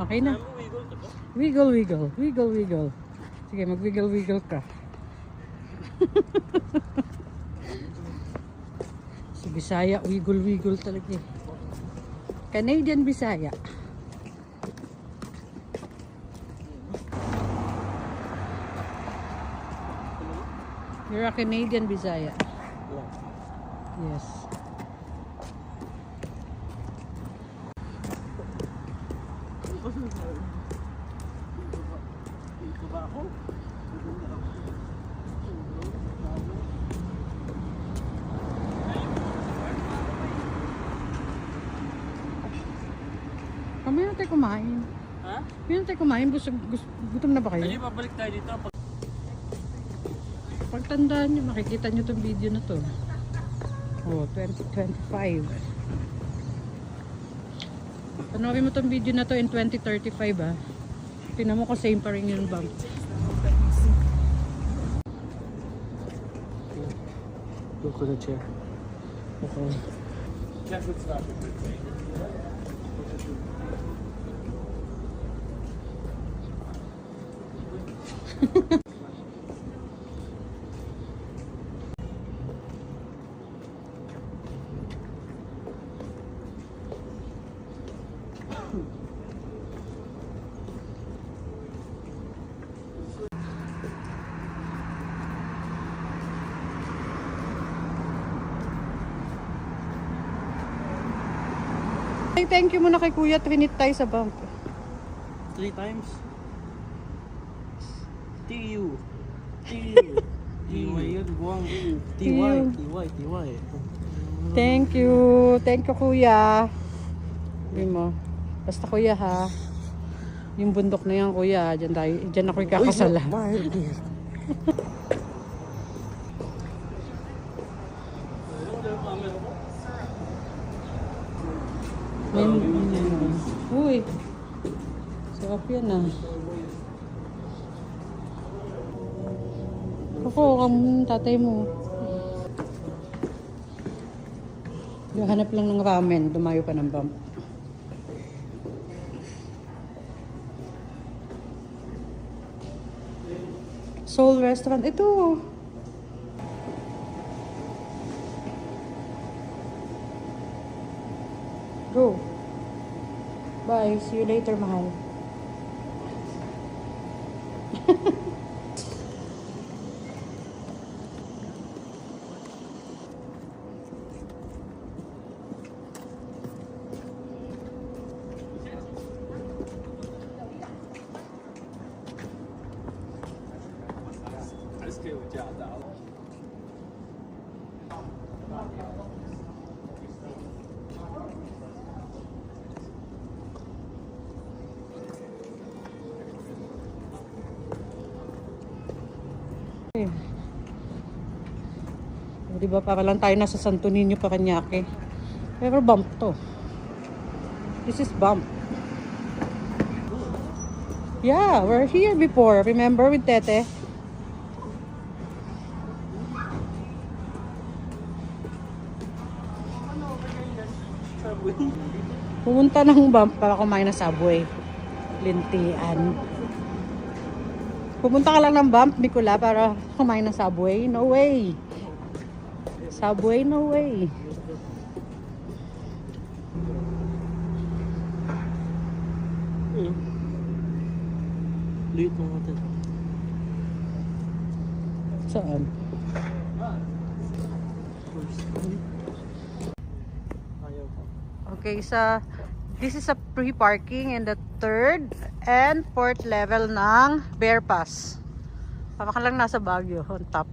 Okay na. Wiggle, wiggle. Wiggle, wiggle. Sige, mag-wiggle, wiggle ka. Si Bisaya, wiggle, wiggle talaga eh. Canadian Bisaya. You're a Canadian Bisaya. Yes. Kamaya na tayo kumain. Ha? Kamaya na tayo kumain. Gutom na ba kayo? Hindi, babalik tayo dito. Pagtandaan nyo, makikita nyo itong video na to. Oh, 2025. Panoorin mo itong video na to in 2035 ah. Tingnan mo ko same pa rin yung bump. Look at the chair. Okay. Check what's not. Ay, thank you muna kay Kuya Trinit tayo sa bump. 3 times. T-U. T-U. T-Y yun, buwang. T-Y. T-Y. T-Y. Thank you. Thank you, Kuya. Sabi mo. Basta Kuya ha. Yung bundok na yan, Kuya. Diyan ako ikakasala. Uy. Sarap yan ah. Ako, tatay mo. Hanap lang ng ramen. Dumayo pa ng bump. Seoul Restaurant. Ito. Go. Bye. See you later, mahal. Di ba para lang tayo nasa Santo Niño, Parañaque. Pero bump to. This is bump. Yeah, we're here before. Remember with Tete? Pumunta ng bump para kumain ng Subway. Lintian. Pumunta ka lang ng bump, Nicola, para kumain ng Subway? No way. Subway, no way. Liit mo natin. Saan? Okay, this is a pre-parking in the 3rd and 4th level ng Bear Pass. Para ka lang nasa Baguio, on top.